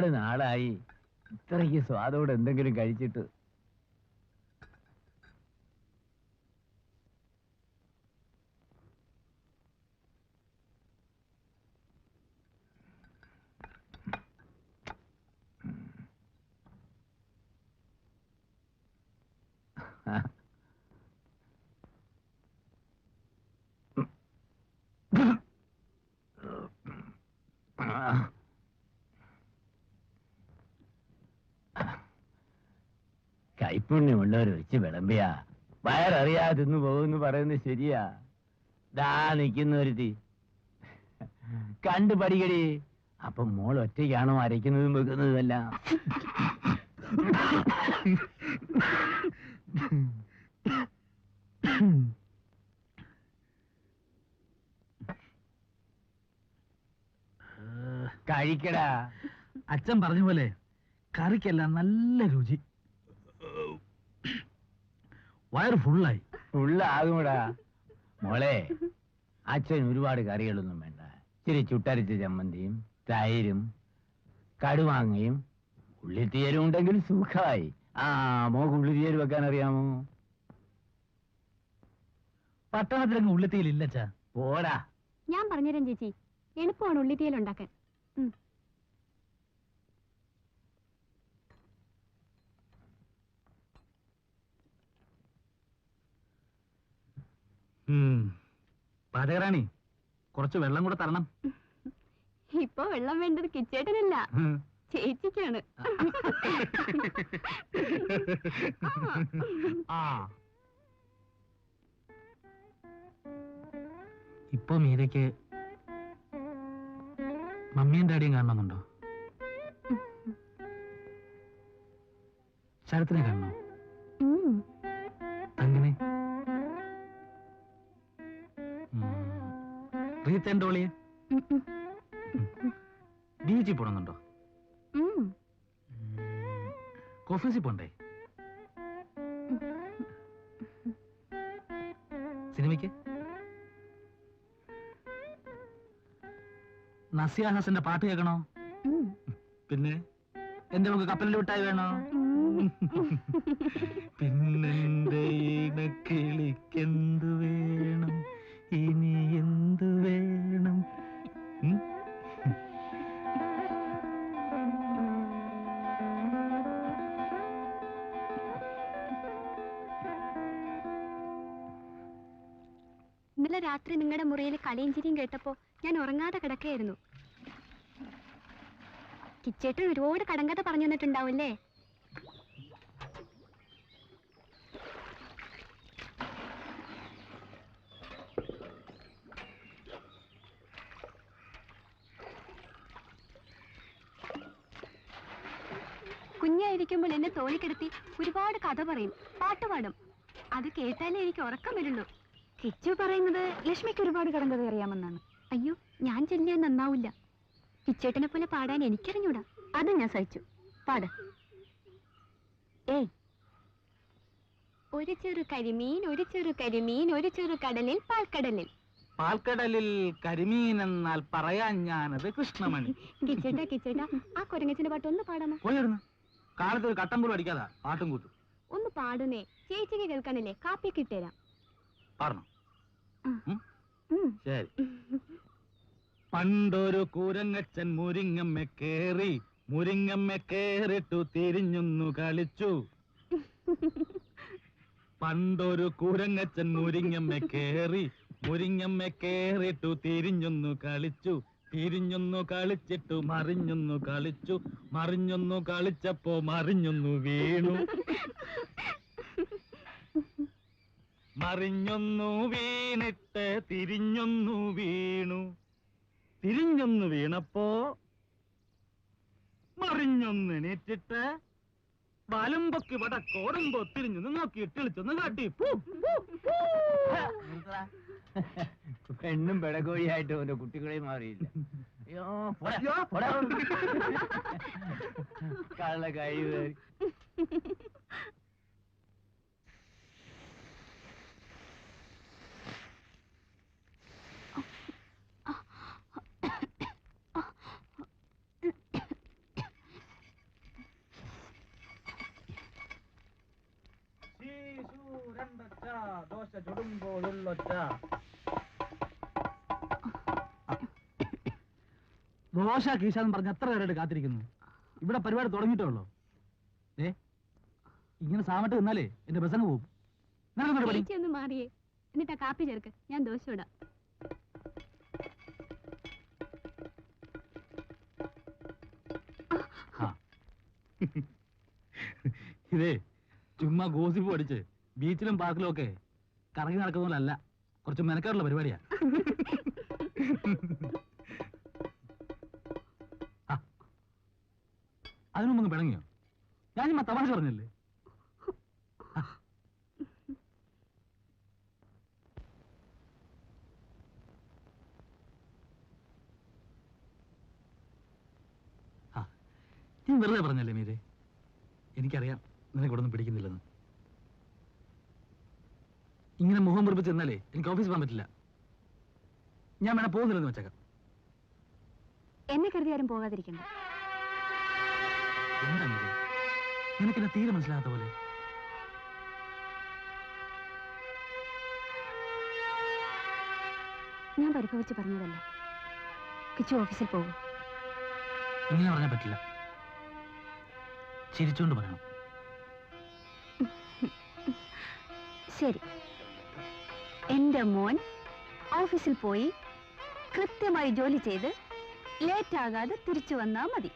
ഒരുപാട് നാളായി ഇത്രയ്ക്ക് സ്വാദോടെ എന്തെങ്കിലും കഴിച്ചിട്ട്. കൈപ്പുണ്യമുള്ളവർ വെച്ച് വിളമ്പിയാ വയററിയാതെ തിന്നു പോകുന്നു പറയുന്നത് ശരിയാ. ദാ നിൽക്കുന്നൊരുത്തി കണ്ടു പഠിക്കടി. അപ്പൊ മോൾ ഒറ്റയ്ക്കാണോ അരയ്ക്കുന്നതും വെക്കുന്നതുമല്ല? കഴിക്കടാ. അച്ഛൻ പറഞ്ഞ പോലെ കറിക്കെല്ലാം നല്ല രുചി. വയറ് ഫുള്ളായി. ഫുള്ളാകുമടാ മോളെ. അച്ഛൻ ഒരുപാട് കറികളൊന്നും വേണ്ട. ഇച്ചിരി ചുട്ടരിച്ച ചമ്മന്തിയും തൈരും കടുമാങ്ങയും ഉള്ളിത്തീയലും ഉണ്ടെങ്കിൽ സുഖമായി. മോക്ക് ഉള്ളിത്തീയൽ വെക്കാൻ അറിയാമോ? പട്ടണത്തിലങ്ങ് ഉള്ളിത്തീയലില്ലച്ചാ. പോടാ. ഞാൻ പറഞ്ഞുതരാം ചേച്ചി, എളുപ്പമാണ് ഉള്ളിത്തീയൽ ഉണ്ടാക്കാൻ. പാചകറാണി, കുറച്ച് വെള്ളം കൂടെ തരണം. ഇപ്പൊ വെള്ളം വേണ്ടത് കിച്ചേട്ടനല്ല, ചേച്ചിക്കാണ്. ഇപ്പൊ മീരയ്ക്ക് മമ്മിയും ഡാഡിയും കാണണമെന്നുണ്ടോ? ശരത്തിനെ കാണണോ? അങ്ങനെ റീത്തേണ്ടോളിയെ ബീച്ചിൽ പോണമെന്നുണ്ടോ? ഓഫീസിൽ പോണ്ടേ? സിനിമയ്ക്ക്? നസിയ ഹസന്റെ പാട്ട് കേൾക്കണോ? പിന്നെ എന്റെ നമുക്ക് കപ്പലിൽ വിട്ടായി വേണോ? പിന്നെന്റെ ഇണക്കിളിക്കെന്തു വേണം, ഇനി എന്തു വേണം? ഇന്നലെ രാത്രി നിങ്ങളുടെ മുറിയിൽ കളിയും ചിരിയും കേട്ടപ്പോ ഞാൻ ഉറങ്ങാതെ കിടക്കുകയായിരുന്നു. കിച്ചേട്ടൻ ഒരുപാട് കടങ്കഥ പറഞ്ഞു തന്നിട്ടുണ്ടാവില്ലേ? കുഞ്ഞായിരിക്കുമ്പോൾ എന്നെ തോന്നിക്കിടത്തി ഒരുപാട് കഥ പറയും, പാട്ട് പാടും. അത് കേട്ടാലേ എനിക്ക് ഉറക്കം വരുള്ളൂ. കിച്ചു പറയുന്നത് ലക്ഷ്മിക്ക് ഒരുപാട് കടങ്കഥ അറിയാമെന്നാണ്. അയ്യോ, ഞാൻ ചൊല്ലിയാൽ നന്നാവില്ല. കിച്ചേട്ടനെ പോലെ പാടാൻ എനിക്കറിഞ്ഞൂടാ. അത് ഞാൻ സഹിച്ചു. പാട്. ഒരു ചെറു കരിമീൻ, ഒരു ചെറു കരിമീൻ, ഒരു ചെറു കടലിൽ പാൽക്കടലിൽ. പാൽക്കടലിൽ കരിമീൻ എന്നാൽ പറയാൻ ഞാനത് കൃഷ്ണമണി. കിച്ചേട്ടാ കിച്ചേട്ടാ, ആ കുരങ്ങച്ചിന്റെ പാട്ട് ഒന്ന് പാടാമോ? പോയിരുന്നു കാലത്ത് ഒരു കട്ടം പോലും അടിക്കാതാ പാട്ടും കൂട്ടും. ഒന്ന് പാടുന്നേ, ചേച്ചിക്ക് കേൾക്കാനല്ലേ. കാപ്പിയൊക്കെ ഇട്ടുതരാം. പറഞ്ഞു. ശരി. പണ്ടൊരു കൂരങ്ങച്ചൻ മുരിങ്ങമ്മ കേറി, മുരിങ്ങമ്മ കേറിട്ടു തിരിഞ്ഞൊന്നു കളിച്ചു. പണ്ടൊരു കൂരങ്ങച്ചൻ മുരിങ്ങമ്മ കേറി, മുരിങ്ങമ്മ കേറിട്ടു തിരിഞ്ഞൊന്നു കളിച്ചു. തിരിഞ്ഞൊന്നു കളിച്ചിട്ടു മറിഞ്ഞൊന്നു കളിച്ചു. മറിഞ്ഞൊന്നു കളിച്ചപ്പോ മറിഞ്ഞൊന്നു വീണു. മറിഞ്ഞൊന്നു വീണിട്ട് തിരിഞ്ഞൊന്നു വീണു. തിരിഞ്ഞൊന്നു വീണപ്പോ മറിഞ്ഞൊന്ന് എണീറ്റിട്ട് വലമ്പൊക്കി വടക്കോടുമ്പോ തിരിഞ്ഞൊന്ന് നോക്കി ഇട്ടിളിച്ചൊന്ന് കാട്ടി. പെണ്ണും പെടകോഴിയായിട്ട് അവന്റെ കുട്ടികളെയും മാറിയില്ല. കള്ള കഴിവ്. ദോശ കീശാന്ന് പറഞ്ഞ് എത്ര നേരമായിട്ട് കാത്തിരിക്കുന്നു. ഇവിടെ പരിപാടി തുടങ്ങിയിട്ടേ ഉള്ളൂ. ഇങ്ങനെ സാമട്ട് നിന്നാലേ എന്റെ ബസ്സങ്ങ് പോകും. ചേച്ചി ഒന്ന് മാറിയേ, എന്നിട്ടാ കാപ്പി ചേർക്ക്, ഞാൻ ദോശ ഇടാം. ഇതേ ചുമ്മാ ഗോസിപ്പ് പഠിച്ച് ബീച്ചിലും പാർക്കിലും ഒക്കെ കറങ്ങി നടക്കുന്നതല്ല, കുറച്ച് മെനക്കാറുള്ള പരിപാടിയാ. അതിനു മുമ്പ് പിണങ്ങിയോ? ഞാൻ ചുമ്മാ തമാശ പറഞ്ഞല്ലേ. ഞാൻ വെറുതെ പറഞ്ഞല്ലേ മീരെ, എനിക്കറിയാം നിനക്കൊടൊന്നും പിടിക്കുന്നില്ലെന്ന്. ഇങ്ങനെ മുഖം മുറിപ്പിച്ച് ചെന്നാലേ എനിക്ക് ഓഫീസ് പോകാൻ പറ്റില്ല. ഞാൻ വേണം പോകുന്നില്ലെന്ന് വെച്ചേക്കാം. എന്നെ കരുതി ആരും പോകാതിരിക്കണ്ട. എന്താ മീരെ, നിനക്കെന്നെ തീരെ മനസ്സിലാകാത്ത പോലെ. ഞാൻ പരിഭവിച്ച് പറഞ്ഞതല്ല. കിച്ചു ഓഫീസിൽ പോകും. ഇങ്ങനെ പറഞ്ഞാൽ പറ്റില്ല, ചിരിച്ചുകൊണ്ട് പറയണം. ശരി, എന്റെ മോൻ ഓഫീസിൽ പോയി കൃത്യമായി ജോലി ചെയ്ത് ലേറ്റ് ആകാതെ തിരിച്ചു വന്നാ മതി.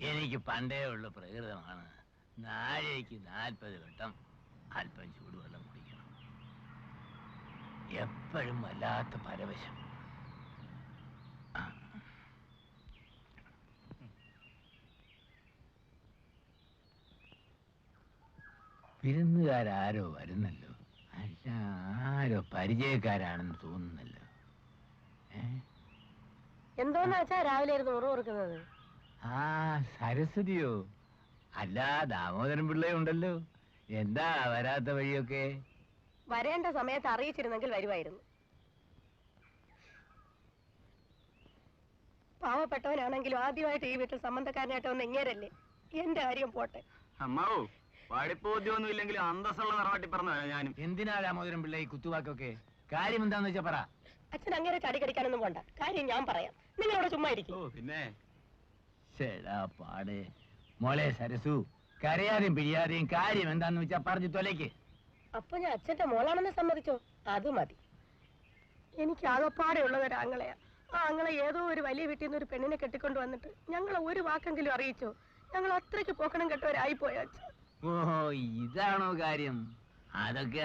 എനിക്ക് പണ്ടേ ഉള്ള പ്രകൃതമാണ് നാഴേക്ക് 40 വട്ടം അല്പം ചൂടുവെള്ളം കുടിക്കണം. എപ്പോഴും വല്ലാത്ത പരവശം. വിരുന്നുകാരോ വരുന്നല്ലോ. അല്ല, ആരോ പരിചയക്കാരാണെന്ന് തോന്നുന്നല്ലോ. എന്തോന്നാ വെച്ചാ രാവിലെ ഇരുന്ന് ഉറക്കുന്നത്? ആ, സരസ്വതിയോ? അല്ല, ദാമോദരൻ പിള്ളയുണ്ടല്ലോ. എന്താ വരാത്ത വഴിയൊക്കെ? വരേണ്ട സമയത്ത് അറിയിച്ചിരുന്നെങ്കിൽ വരുമായിരുന്നു. പാവപ്പെട്ടവനാണെങ്കിലും ആദ്യമായിട്ട് ഈ വീട്ടിൽ സംബന്ധക്കാരനായിട്ട് വന്ന് എങ്ങേരല്ലേ. എന്റെ കാര്യം പോട്ടെ. അമ്മാവോ, പഠിപ്പോദ്യമൊന്നും ഇല്ലെങ്കിലും അന്തസ്സുള്ള നിറവാട്ടി പറഞ്ഞ ഞാനും. എന്തിനാ ദാമോദരൻ പിള്ള ഈ കുത്തുവാക്കൊക്കെ? കാര്യം എന്താന്ന് വെച്ചാ പറ. അച്ഛൻ അങ്ങനെ കടി കടിക്കാനൊന്നും പോണ്ട. കാര്യം ഞാൻ പറയാം, നിങ്ങളവിടെ ചുമ്മാ ഇരിക്കും. പിന്നെ ശരാ പാട്. മോളെ സരസു, കരയാതെയും പിഴിയാതെയും കാര്യം എന്താന്ന് വെച്ചാ പറഞ്ഞു തൊലയ്ക്ക്. അപ്പൊ ഞാൻ അച്ഛന്റെ മോളാണെന്ന് സമ്മതിച്ചോ? അത് മതി. എനിക്ക് ആകപ്പാടെ ഉള്ളത് ഒരു ആങ്ങളെയാ. ആ ആങ്ങളെ ഏതോ ഒരു വലിയ വീട്ടിൽ നിന്ന് ഒരു പെണ്ണിനെ കെട്ടിക്കൊണ്ട് വന്നിട്ട് ഞങ്ങളെ ഒരു വാക്കെങ്കിലും അറിയിച്ചോ? ഞങ്ങൾ അത്രയ്ക്ക് പോക്കണം കെട്ടവരായിപ്പോയ അച്ഛൻ. ഓ, ഇതാണോ കാര്യം? അതൊക്കെ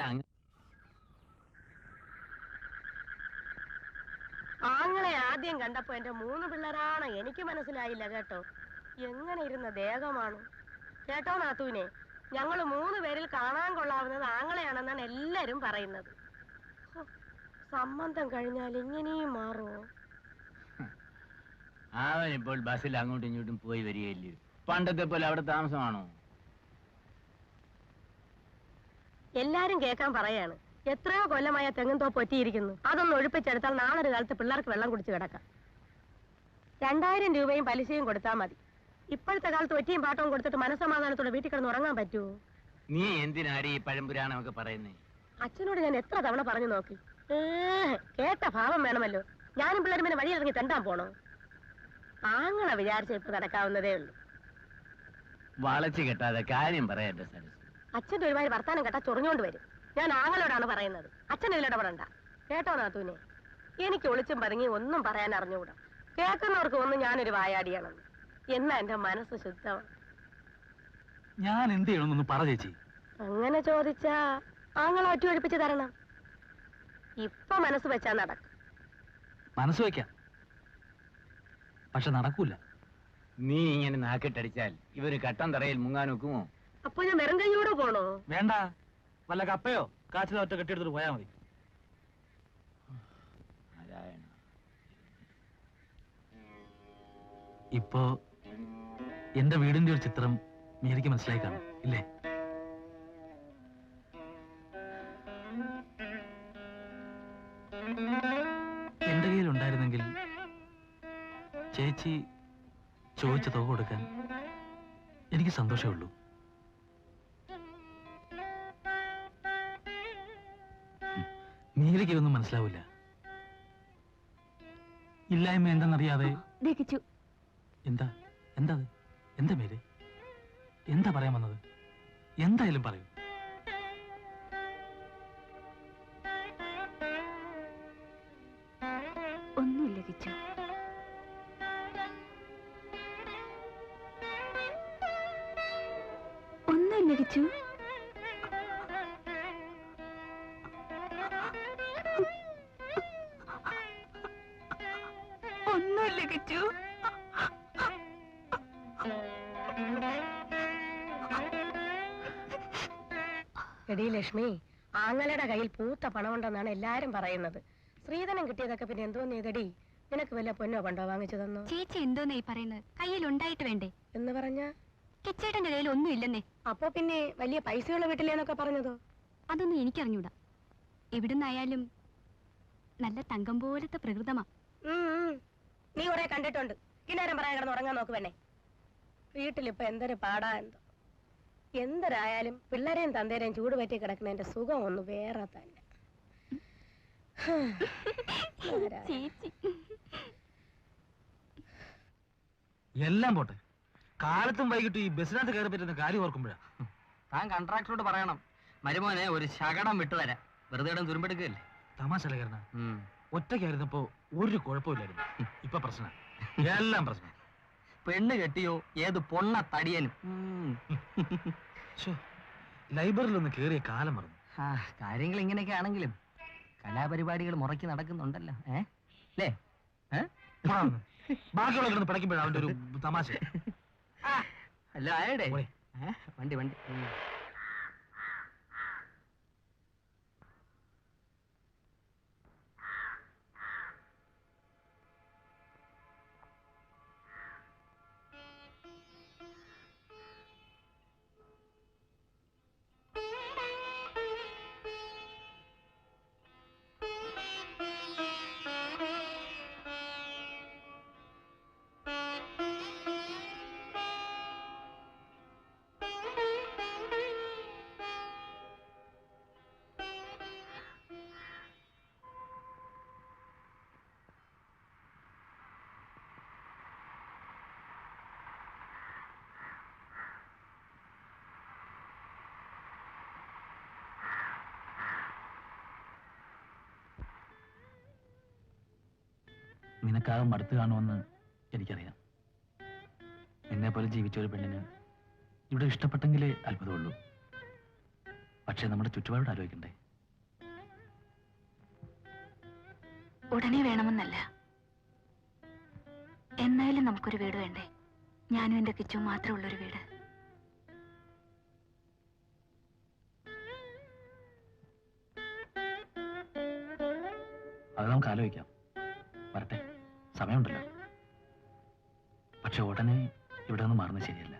ആങ്ങളെ ആദ്യം കണ്ടപ്പോ എന്റെ 3 പിള്ളേരാണ് എനിക്ക് മനസ്സിലായില്ല കേട്ടോ. എങ്ങനെ ഇരുന്ന ദേഹമാണ് കേട്ടോ നാത്തൂനെ. ഞങ്ങൾ 3 പേരിൽ കാണാൻ കൊള്ളാവുന്നത് ആങ്ങളെയാണെന്നാണ് എല്ലാരും പറയുന്നത്. സംബന്ധം കഴിഞ്ഞാൽ ഇങ്ങനെയും മാറുമോ? അവൻ ഇപ്പോൾ ബസ്സിൽ അങ്ങോട്ടും ഇങ്ങോട്ടും പോയി വരികയില്ലേ. പണ്ടത്തെ പോലെ അവിടെ താമസമാണോ? എല്ലാരും കേൾക്കാൻ പറയാണ്. എത്രയോ കൊല്ലമായ തെങ്ങുംതോപ്പ് ഒറ്റിയിരിക്കുന്നു. അതൊന്ന് ഒഴിപ്പിച്ചെടുത്താൽ നാളെ ഒരു കാലത്ത് പിള്ളേർക്ക് വെള്ളം കുടിച്ച് കിടക്കാം. 2000 രൂപയും പലിശയും കൊടുത്താൽ മതി. ഇപ്പോഴത്തെ കാലത്ത് ഒറ്റിയും പാട്ടവും കൊടുത്തിട്ട് മനസ്സമാധാനത്തോടെ വീട്ടിൽ കിടന്ന് ഉറങ്ങാൻ പറ്റുമോ? നീ എന്തിനാടി ഈ പഴംപുരാണമൊക്കെ പറയുന്നേ? അച്ഛനോട് ഞാൻ എത്ര തവണ പറഞ്ഞു നോക്കി. കേട്ട ഭാവം വേണമല്ലോ. ഞാനും പിള്ളേരും പിന്നെ വഴിയിറങ്ങി തെണ്ടാൻ പോണോ? ആങ്ങളെ വിചാരിച്ച ഇപ്പൊ നടക്കാവുന്നതേ ഉള്ളൂ. വളച്ചു കെട്ടാതെ കാര്യം പറയട്ടെ സരസ്. അച്ഛന്റെ ഒരുപാട് വർത്താനം കേട്ടാ ചൊറിഞ്ഞോണ്ട് വരും. ഞാൻ ആങ്ങളോടാണ് പറയുന്നത്. അച്ഛൻ ഇതിലിടപെടണ്ട കേട്ടോ നാത്തൂനെ. എനിക്ക് ഒളിച്ചും പതുങ്ങി ഒന്നും പറയാൻ അറിഞ്ഞുകൂടാ. കേൾക്കുന്നവർക്ക് ഒന്നും ഞാനൊരു വായാടിയാണെന്ന്. എന്നാ എന്റെ മനസ്സ് ശുദ്ധമാണ്. ഞാൻ എന്ത് ചെയ്യണമെന്നൊന്ന് പറ ചേച്ചി. അങ്ങനെ ചോദിച്ചാ ആങ്ങളെ ഒറ്റ ഒഴിപ്പിച്ച് തരണം. ഇപ്പൊ മനസ്സ് വെച്ചാ നടക്കും. മനസ്സ് വയ്ക്കാം. പക്ഷെ നടക്കൂല. നീ ഇങ്ങനെ നാക്കിട്ടടിച്ചാൽ ഇവര് കട്ടൻ തറയിൽ മുങ്ങാൻ നോക്കുമോ? അപ്പൊ ഞാൻ വെറും കൈയോടെ പോണോ? വേണ്ട, വല്ല കപ്പയോ കാച്ചിലോ ഒറ്റ കെട്ടിയെടുത്തിട്ട് പോയാൽ മതി. നാരായണ. ഇപ്പോ എന്റെ വീടിന്റെ ഒരു ചിത്രം മേരിക്ക് മനസ്സിലായി കാണും ഇല്ലേ? എന്റെ കയ്യിലുണ്ടായിരുന്നെങ്കിൽ ചേച്ചി ചോദിച്ച തുക കൊടുക്കാൻ എനിക്ക് സന്തോഷമേ ഉള്ളൂ. നീലയ്ക്ക് ഇതൊന്നും മനസ്സിലാവില്ല. ഇല്ലായ്മ എന്തെന്നറിയാതെ. ദഹിച്ചു. എന്താ എന്താ അത്? എന്താ മേര്? എന്താ പറയാൻ വന്നത്? എന്തായാലും പറയൂ. ഒന്നുമില്ല കിച്ചു. ഒന്നുമില്ല കിച്ചു. ഒന്നുമില്ല കിച്ചു. എടീ ലക്ഷ്മി, ആങ്ങളുടെ കയ്യിൽ പൂത്ത പണമുണ്ടെന്നാണ് എല്ലാരും പറയുന്നത്. ശ്രീധനം കിട്ടിയതൊക്കെ പിന്നെ എന്തോന്ന് ചെയ്തടി? നിനക്ക് വല്ല പൊന്നോ പണ്ടോ വാങ്ങിച്ചു തന്നോ? ചേച്ചി എന്തോന്നാ ഈ പറയുന്നത്? കയ്യിൽ ഉണ്ടായിട്ട് വേണ്ടേ? എന്ന് പറഞ്ഞ കിച്ചേട്ടന്റെ കയ്യിൽ ഒന്നും ഇല്ലെന്നേ. അപ്പൊ പിന്നെ വലിയ പൈസയുള്ള വീട്ടിലേന്നൊക്കെ പറഞ്ഞതോ? അതൊന്നും എനിക്കറിഞ്ഞൂടാ. എവിടുന്നായാലും നല്ല തങ്കം പോലത്തെ പ്രകൃതമാ. നീ കുറെ കണ്ടിട്ടുണ്ട്. ഇന്നേരം പറയാൻ കിടന്ന് ഉറങ്ങാൻ നോക്കുവന്നെ. വീട്ടിലിപ്പൊ എന്തൊരു പാടാ എന്തോ. എന്തരായാലും പിള്ളേരെയും തന്തേരെയും ചൂട് പറ്റി കിടക്കുന്നതിന്റെ സുഖം ഒന്ന് വേറെ തന്നെ. ചേച്ചി എല്ലാം പോട്ടെ, കാലത്തും വൈകിട്ടും ഈ ബസ്സിനകത്ത് കയറി പറ്റുന്ന കാര്യം ഓർക്കുമ്പോഴാ. താൻ കൺട്രാക്ടറോട് പറയണം, മരുമോനെ ഒരു ശകടം വിട്ടുതരാം. വെറുതെ ഇടം തുരുമ്പെടുക്കല്ലേ. തമാശകാരന ഒറ്റയ്ക്കായിരുന്നപ്പോ ഒരു കുഴപ്പമില്ലായിരുന്നു. ഇപ്പൊ പ്രശ്നം, എല്ലാം പ്രശ്നം. പെണ്ണ് കെട്ടിയോ ഏത് പൊണ്ണ തടിയനും. ലൈബ്രറിയിൽ ഒന്ന് കേറിയ കാലം മറന്നു. കാര്യങ്ങൾ ഇങ്ങനെയൊക്കെ ആണെങ്കിലും കലാപരിപാടികൾ മുറക്കി നടക്കുന്നുണ്ടല്ലോ. അല്ലേ? ബാക്കിയുള്ള കിടന്ന് പഠിക്കുമ്പോഴാണ് അവന്റെ ഒരു തമാശ. അല്ല ആയടെ വണ്ടി വണ്ടി. നിനക്കാകെ മടുത്തു കാണുമെന്ന് എനിക്കറിയാം. എന്നെ പോലെ ജീവിച്ച ഒരു പെണ്ണിന് ഇവിടെ ഇഷ്ടപ്പെട്ടെങ്കിലേ അത്ഭുതമുള്ളൂ. പക്ഷെ നമ്മുടെ ചുറ്റുപാട് ആലോചിക്കണ്ടേ? ഉടനെ വേണമെന്നല്ല, എന്നാലും നമുക്കൊരു വീട് വേണ്ടേ? ഞാനും എന്റെ കിച്ചും മാത്രമുള്ളൊരു വീട്. അത് നമുക്ക് ആലോചിക്കാം. വരട്ടെ, സമയമുണ്ടല്ലോ. പക്ഷെ ഉടനെ ഇവിടെ നിന്ന് മാറുന്നത് ശരിയല്ല.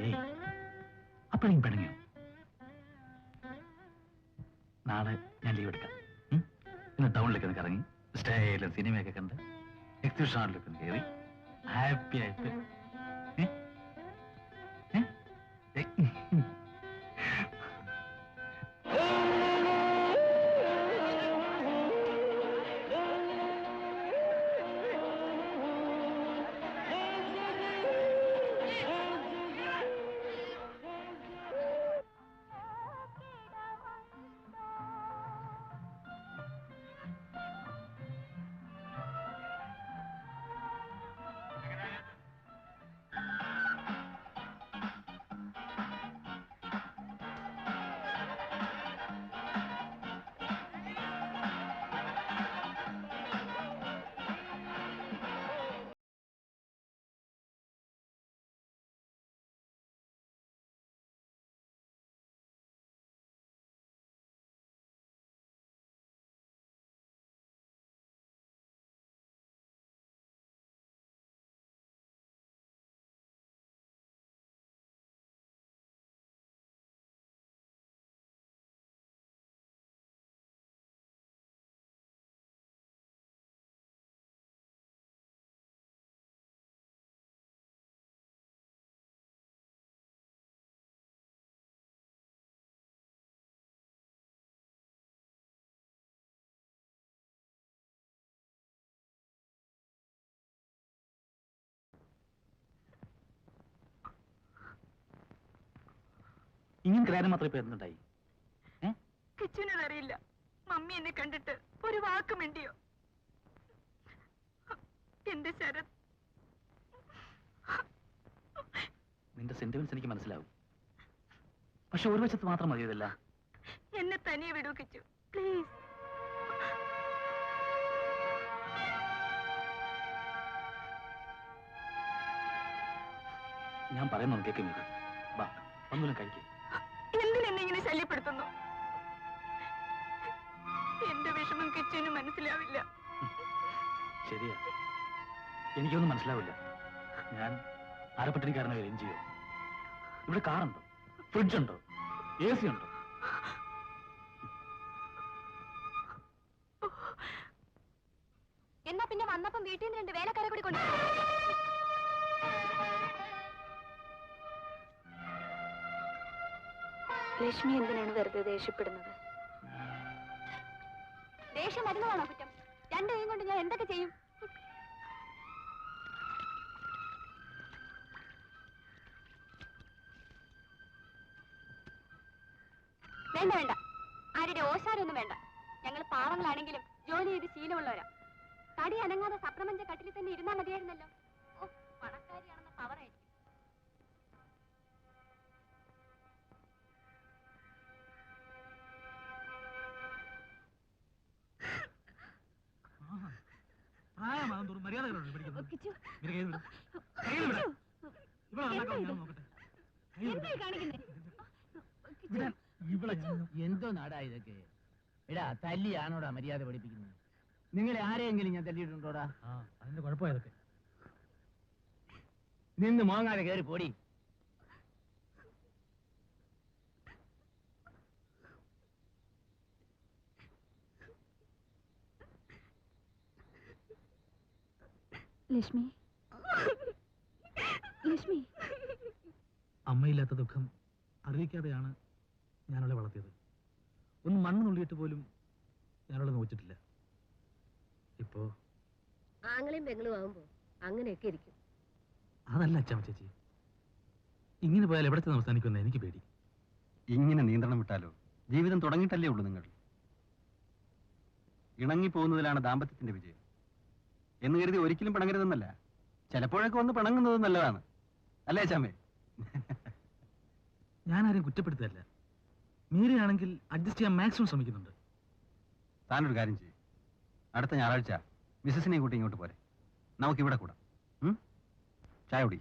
ഏയ്, അപ്പോഴും പിണങ്ങിയോ? നാളെ ഞാൻ ലീവ് എടുക്കാം. ഇന്ന് ടൗണിലേക്ക് ഒന്ന് കറങ്ങി സ്റ്റൈലും സിനിമയൊക്കെ കണ്ട് എക്സിബിഷൻ ഹാളിലൊക്കെ ഒന്ന് കയറി ഹാപ്പി ആയിട്ട് ഇങ്ങനെ കാര്യം മാത്രം ഇപ്പൊ എന്തുണ്ടായി? കിച്ചുവിനതറിയില്ല. മമ്മി എന്നെ കണ്ടിട്ട് ഒരു വാക്ക് മിണ്ടിയോ? എന്റെ ശരത്, നിന്റെ സെന്റിമെന്റ്സ് എനിക്ക് മനസ്സിലാവും. പക്ഷെ ഒരു വശത്ത് മാത്രം മതി ഇതല്ല. എന്നെ തനിയെ വിടൂ കിച്ചു, പ്ലീസ്. ഞാൻ പറയുന്നു കേൾക്കും. ബാ, ഒന്നുമില്ല, കഴിക്കും. എന്തിനെന്നെ ഇങ്ങനെ ശല്യപ്പെടുത്തുന്നു? എന്റെ വിഷമം കിച്ചുവിന് മനസ്സിലാവില്ല. ശരിയാ, എനിക്കൊന്നും മനസ്സിലാവില്ല. ഞാൻ ആരപ്പട്ടിണിക്കാരനെ വരും ചെയ്യോ? ഇവിടെ കാറുണ്ടോ, ഫ്രിഡ്ജുണ്ടോ, AC ഉണ്ടോ? എന്നാ പിന്നെ വന്നപ്പം വീട്ടിൽ നിന്ന് 2 വേലക്കാരെ കൂടി കൊണ്ടു. ലക്ഷ്മി എന്തിനാണ് വെറുതെ ദേഷ്യപ്പെടുന്നത്? ദേഷ്യം വരുന്നതാണോ കുറ്റം? 2 കൈയും കൊണ്ട് ഞാൻ എന്തൊക്കെ ചെയ്യും? വേണ്ട വേണ്ട, ആരുടെ ഓശാരൊന്നും വേണ്ട. ഞങ്ങൾ പാവങ്ങളാണെങ്കിലും ജോലി ചെയ്ത് ശീലമുള്ളവരാ. തടി അനങ്ങാതെ സപ്രമഞ്ച കട്ടിൽ തന്നെ ഇരുന്നാ മതിയായിരുന്നല്ലോ. ഓ, പണക്കാരിയാണെന്ന പവറായിരിക്കും. എന്തോ നാടാ ഇതൊക്കെ? എടാ, തല്ലിയാണോടാ മര്യാദ പഠിപ്പിക്കുന്നത്? നിങ്ങളെ ആരെയെങ്കിലും ഞാൻ തല്ലിയിട്ടുണ്ടോടാ? അതിന്റെ കുഴപ്പമായതൊക്കെ. നിന്ന് മോങ്ങാതെ കയറി പോടി. ലക്ഷ്മി, ലക്ഷ്മി. അമ്മയില്ലാത്ത ദുഃഖം അറിയിക്കാതെയാണ് ഞാനവളെ വളർത്തിയത്. ഒന്ന് മണ്ണ് നുള്ളിയിട്ട് പോലും ഞാനവളെ നോച്ചിട്ടില്ല. ഇപ്പോ ആങ്ങളെയും പെങ്ങളും ആവുമ്പോ അങ്ങനെയൊക്കെ ഇരിക്കും. അതല്ല അച്ഛാമ്മ ചേച്ചി, ഇങ്ങനെ പോയാൽ എവിടത്തെ അവസാനിക്കുമെന്ന് എനിക്ക് പേടി. ഇങ്ങനെ നിയന്ത്രണം വിട്ടാലോ? ജീവിതം തുടങ്ങിയിട്ടല്ലേ ഉള്ളൂ. നിങ്ങൾ ഇണങ്ങിപ്പോകുന്നതിലാണ് ദാമ്പത്യത്തിന്റെ വിജയം എന്ന് കരുതി ഒരിക്കലും പിണങ്ങരുതെന്നല്ല. ചിലപ്പോഴൊക്കെ ഒന്ന് പിണങ്ങുന്നത് നല്ലതാണ്, അല്ലേ ചാമേ? ഞാനാരും കുറ്റപ്പെടുത്തല്ല. മീരയാണെങ്കിൽ അഡ്ജസ്റ്റ് ചെയ്യാൻ മാക്സിമം ശ്രമിക്കുന്നുണ്ട്. താനൊരു കാര്യം ചെയ്യും, അടുത്ത ഞായറാഴ്ച മിസ്സസിനെയും കൂട്ടി ഇങ്ങോട്ട് പോരെ, നമുക്കിവിടെ കൂടാം. ചായ കുടി.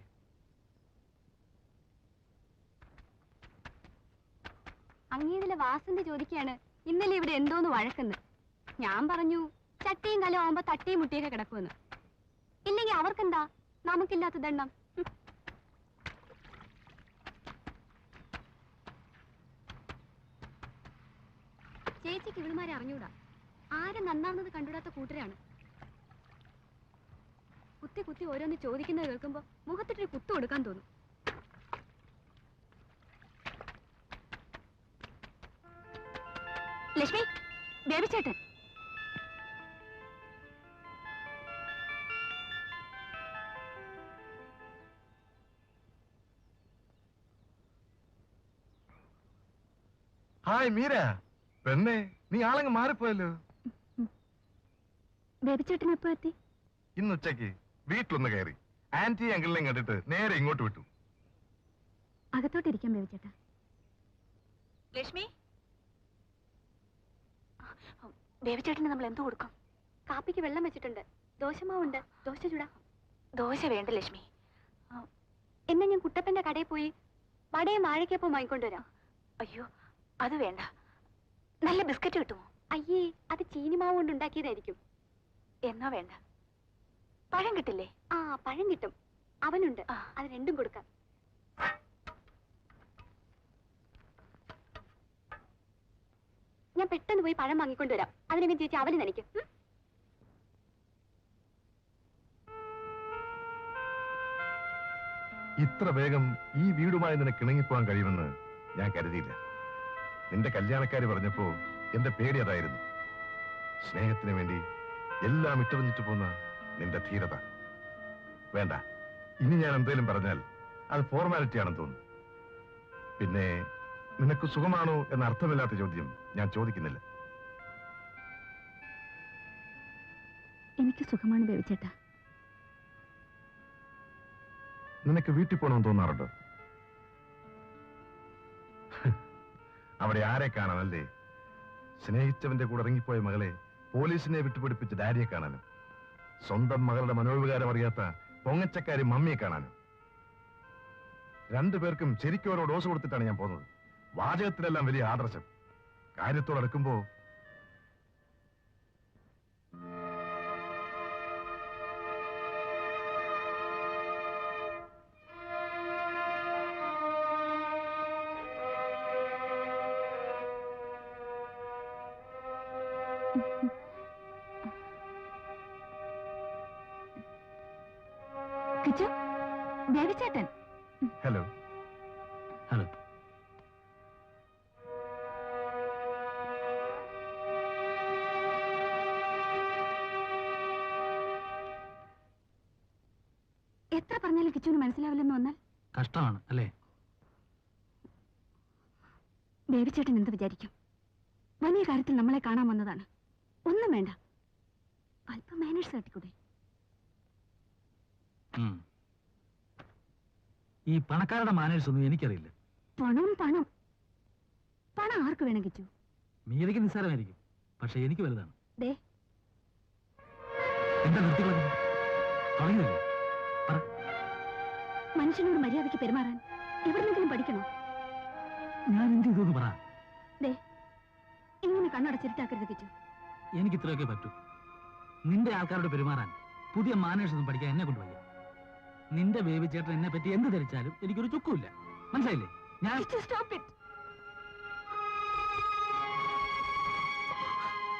അങ്ങേതിലെ വാസന്തി ചോദിക്കുകയാണ് ഇന്നലെ ഇവിടെ എന്തോന്ന് വഴക്കെന്ന്. ഞാൻ പറഞ്ഞു ചട്ടിയും കലം ആവുമ്പോ തട്ടിയും മുട്ടിയൊക്കെ കിടക്കുമെന്ന്. ഇല്ലെങ്കിൽ അവർക്കെന്താ, നമുക്കില്ലാത്ത ദണ്ണം. ചേച്ചിക്ക് ഇവിടുമാരെ അറിഞ്ഞൂടാ. ആരും നന്നാവുന്നത് കണ്ടുവിടാത്ത കൂട്ടരാണ്. കുത്തി കുത്തി ഓരോന്ന് ചോദിക്കുന്നത് കേൾക്കുമ്പോ മുഖത്തിട്ടൊരു കുത്തു കൊടുക്കാൻ തോന്നും. ലക്ഷ്മി, ബേബിച്ചേട്ടൻ. ഹായ് മീര. പെണ്ണെ, നീ ആളങ്ങ് മാറിപ്പോയല്ലോ. ബേബിച്ചേട്ടൻ എപ്പോ എത്തി? ഇന്ന് ഉച്ചയ്ക്ക് വീട്ടിലൊന്ന് കയറി ആന്റി അങ്കിളിനെയും കണ്ടിട്ട് നേരെ ഇങ്ങോട്ട് വിട്ടു. അകത്തോട്ടിരിക്കാം ബേബിച്ചേട്ടാ. ലക്ഷ്മി, ബേബിച്ചേട്ടന് നമ്മൾ എന്തു കൊടുക്കും? കാപ്പിക്ക് വെള്ളം വെച്ചിട്ടുണ്ട്, ദോശമാവുണ്ട്, ദോശ ചൂടാ. ദോശ വേണ്ട ലക്ഷ്മി. എന്നാ ഞാൻ കുട്ടപ്പന്റെ കടയിൽ പോയി വടയും വാഴയ്ക്കപ്പം വാങ്ങിക്കൊണ്ടുവരാം. അയ്യോ, അത് വേണ്ട. നല്ല ബിസ്ക്കറ്റ് കിട്ടുമോ? അയ്യേ, അത് ചീനിമാവ് കൊണ്ട് ഉണ്ടാക്കിയതായിരിക്കും. എന്നാ വേണ്ട. പഴം കിട്ടില്ലേ? ആ, പഴം കിട്ടും, അവനുണ്ട്. അത് രണ്ടും കൊടുക്കാം. ഞാൻ പെട്ടെന്ന് പോയി പഴം വാങ്ങിക്കൊണ്ടുവരാം. അതിനെ ചേച്ചി അവന് നനയ്ക്കും. ഇത്ര വേഗം ഈ വീടുമായി നിനക്ക് ഇണങ്ങിപ്പോവാൻ കഴിയുമെന്ന് ഞാൻ കരുതിയില്ല. നിന്റെ കല്യാണക്കാരി പറഞ്ഞപ്പോ എന്റെ പേടി അതായിരുന്നു. സ്നേഹത്തിന് വേണ്ടി എല്ലാം ഇട്ടെറിഞ്ഞിട്ട് പോന്ന നിന്റെ ധീരത. വേണ്ട, ഇനി ഞാൻ എന്തേലും പറഞ്ഞാൽ അത് ഫോർമാലിറ്റി ആണെന്ന് തോന്നുന്നു. പിന്നെ നിനക്ക് സുഖമാണോ എന്ന അർത്ഥമില്ലാത്ത ചോദ്യം ഞാൻ ചോദിക്കുന്നില്ല. എനിക്ക് സുഖമാണ് ബേബിച്ചേട്ടാ. നിനക്ക് വീട്ടിൽ പോകണമെന്ന് തോന്നാറുണ്ടോ? അവിടെ ആരെ കാണാനല്ലേ? സ്നേഹിച്ചവന്റെ കൂടെ ഇറങ്ങിപ്പോയ മകളെ പോലീസിനെ വിട്ടുപിടിപ്പിച്ച് ഡാഡിയെ കാണാനും സ്വന്തം മകളുടെ മനോവികാരം അറിയാത്ത പൊങ്ങച്ചക്കാരി മമ്മിയെ കാണാനും. രണ്ടുപേർക്കും ശരിക്കും ഓരോ ഡോസ് കൊടുത്തിട്ടാണ് ഞാൻ പോകുന്നത്. വാചകത്തിലെല്ലാം വലിയ ആദർശം, കാര്യത്തോടടുക്കുമ്പോ കിച്ചു, ബേബിച്ചേട്ടൻ. ഹലോ. ഹലോ. എത്ര പറഞ്ഞാലും കിച്ചുവിന് മനസ്സിലാവില്ലെന്ന് വന്നാൽ കഷ്ടമാണ് അല്ലേ? ബേബിച്ചേട്ടൻ എന്ത് വിചാരിക്കും? വലിയ കാര്യത്തിൽ നമ്മളെ കാണാൻ വന്നതാണ്. ഒന്നും വേണ്ട, അല്പം മാനേഴ്സ് കാട്ടിക്കൂടെ? ഈ പണക്കാരുടെ മാനേഴ്സ് ഒന്നും എനിക്കറിയില്ല. പണം പണം പണം ആർക്ക് വേണം കിച്ചു? മീരയ്ക്ക് നിസ്സാരമായിരിക്കും, പക്ഷെ എനിക്ക് വലുതാണ്. ദേ, എന്താ നിർത്തിക്കളഞ്ഞു? തുടങ്ങിയില്ലേ? പറ. മനുഷ്യനോട് മര്യാദയ്ക്ക് പെരുമാറാൻ എവിടെന്നെങ്കിലും പഠിക്കണോ? ഞാൻ എന്ത് ചെയ്തു പറ. ദേ, ഇങ്ങനെ കണ്ണടച്ചിരുട്ടാക്കരുത് കിച്ചു. എനിക്ക് ഇത്രയൊക്കെ പറ്റൂ. നിന്റെ ആൾക്കാരോട് പെരുമാറാൻ പുതിയ മാനേഴ്സ് ഒന്നും പഠിക്കാൻ എന്നെ കൊണ്ടുപോയി. നിന്റെ ബേബി ചേട്ടൻ എന്നെ പറ്റി എന്ത് ധരിച്ചാലും എനിക്കൊരു ചുക്കുമില്ല. മനസ്സിലായില്ലേ? ഞാൻ Stop it.